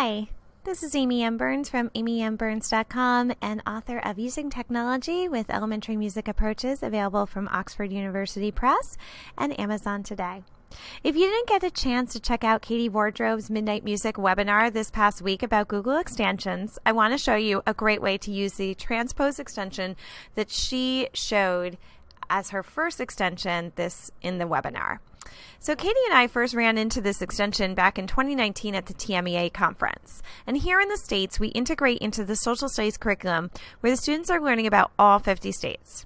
Hi, this is Amy M. Burns from amymburns.com and author of Using Technology with Elementary Music Approaches, available from Oxford University Press and Amazon today. If you didn't get a chance to check out Katie Wardrobe's Midnight Music webinar this past week about Google extensions, I want to show you a great way to use the Transpose extension that she showed as her first extension in the webinar. So Katie and I first ran into this extension back in 2019 at the TMEA conference. And here in the States, we integrate into the social studies curriculum where the students are learning about all 50 states.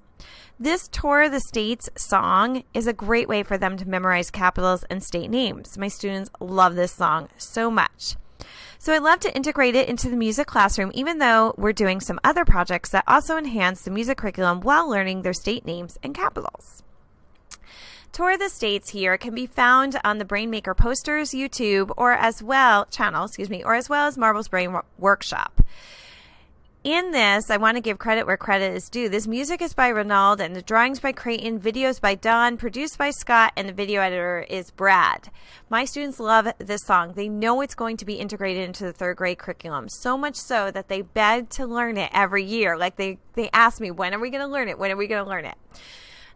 This Tour of the States song is a great way for them to memorize capitals and state names. My students love this song so much. So I love to integrate it into the music classroom, even though we're doing some other projects that also enhance the music curriculum while learning their state names and capitals. Tour of the States here can be found on the Brainmaker Posters YouTube channel, or as well as Marvel's Brain Workshop. In this, I want to give credit where credit is due. This music is by Ronald and the drawings by Creighton, videos by Don, produced by Scott, and the video editor is Brad. My students love this song. They know it's going to be integrated into the third grade curriculum, so much so that they beg to learn it every year. Like they ask me, when are we going to learn it? When are we going to learn it?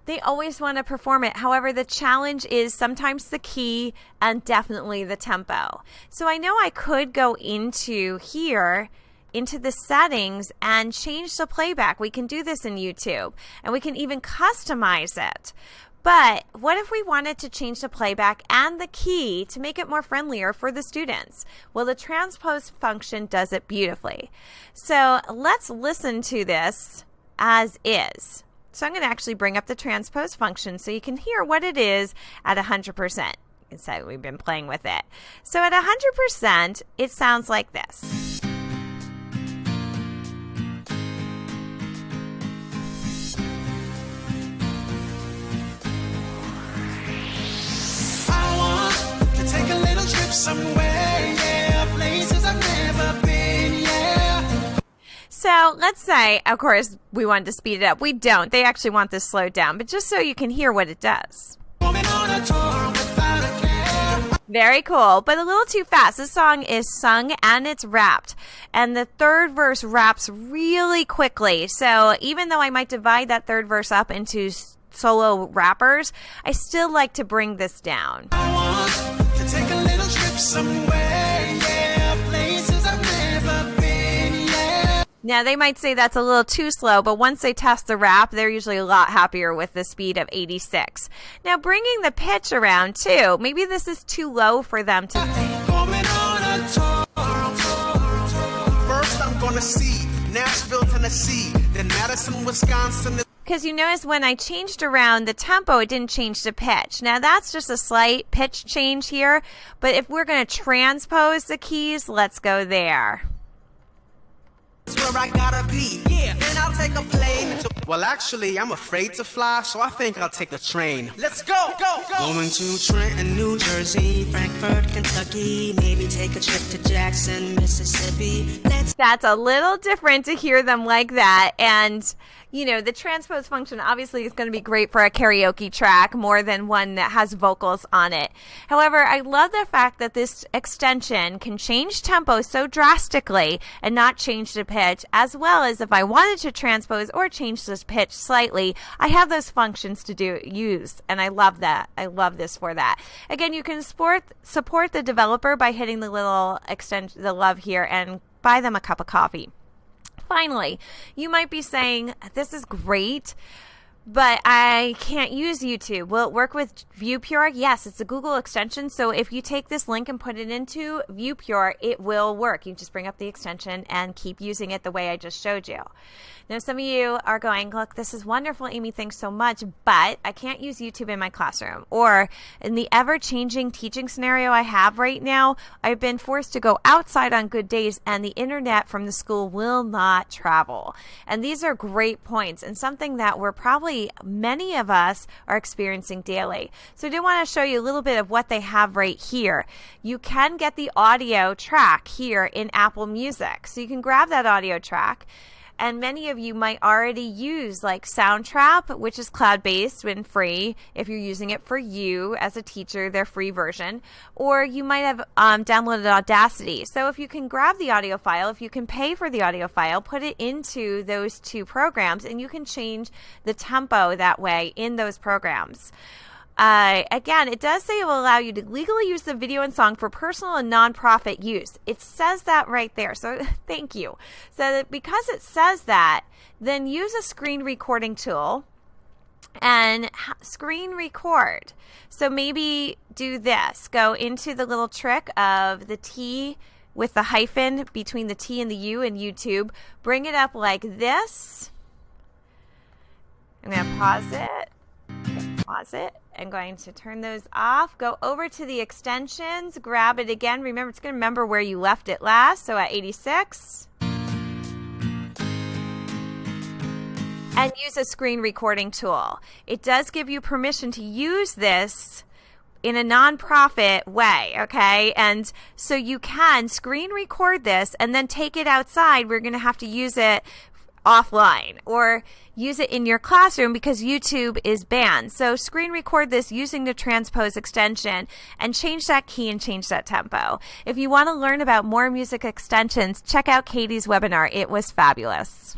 They always want to perform it. However, the challenge is sometimes the key and definitely the tempo. So I know I could go into the settings and change the playback. We can do this in YouTube and we can even customize it. But what if we wanted to change the playback and the key to make it more friendlier for the students? Well, the transpose function does it beautifully. So let's listen to this as is. So I'm going to actually bring up the transpose function so you can hear what it is at 100%. You can say we've been playing with it. So at 100%, it sounds like this. I want to take a little trip somewhere, yeah, places I've never been, yeah. So let's say, of course, we wanted to speed it up. We don't. They actually want this slowed down, but just so you can hear what it does. Very cool, but a little too fast. This song is sung and it's rapped, and the third verse raps really quickly. So even though I might divide that third verse up into solo rappers, I still like to bring this down. I want to take a little trip somewhere, yeah, places I've never been, yeah. Now, they might say that's a little too slow, but once they test the rap, they're usually a lot happier with the speed of 86. Now, bringing the pitch around, too. Maybe this is too low for them to think. Going on a tour. First, I'm gonna see Nashville, Tennessee, then Madison, Wisconsin. Because you notice when I changed around the tempo, it didn't change the pitch. Now, that's just a slight pitch change here, but if we're going to transpose the keys, let's go there. Where I gotta be, yeah. Then I'll take a plane. Well, actually, I'm afraid to fly, so I think I'll take the train. Let's go, go, go. Going to Trenton, New Jersey, Frankfort, Kentucky. Maybe take a trip to Jackson, Mississippi. That's a little different to hear them like that. And, you know, the transpose function obviously is going to be great for a karaoke track more than one that has vocals on it. However, I love the fact that this extension can change tempo so drastically and not change the pitch, as well as if I wanted to transpose or change this pitch slightly, I have those functions to use, and I love that. I love this for that. Again, you can support the developer by hitting the little the love here and buy them a cup of coffee. Finally, you might be saying, this is great, but I can't use YouTube. Will it work with ViewPure? Yes, it's a Google extension. So if you take this link and put it into ViewPure, it will work. You just bring up the extension and keep using it the way I just showed you. Now, some of you are going, look, this is wonderful, Amy, thanks so much, but I can't use YouTube in my classroom. Or in the ever-changing teaching scenario I have right now, I've been forced to go outside on good days, and the internet from the school will not travel. And these are great points, and something that many of us are experiencing daily. So I do want to show you a little bit of what they have right here. You can get the audio track here in Apple Music. So you can grab that audio track, And many of you might already use like Soundtrap, which is cloud-based and free. If you're using it for you as a teacher, their free version. Or you might have downloaded Audacity. So if you can grab the audio file, if you can pay for the audio file, put it into those two programs, and you can change the tempo that way in those programs. Again, it does say it will allow you to legally use the video and song for personal and nonprofit use. It says that right there. So thank you. So because it says that, then use a screen recording tool and screen record. So maybe do this. Go into the little trick of the T with the hyphen between the T and the U in YouTube. Bring it up like this. I'm going to pause it. I'm going to turn those off. Go over to the extensions, grab it again. Remember, it's going to remember where you left it last, so at 86. And use a screen recording tool. It does give you permission to use this in a nonprofit way, okay? And so you can screen record this and then take it outside. We're going to have to use it offline or use it in your classroom because YouTube is banned. So screen record this using the Transpose extension and change that key and change that tempo. If you want to learn about more music extensions, check out Katie's webinar. It was fabulous.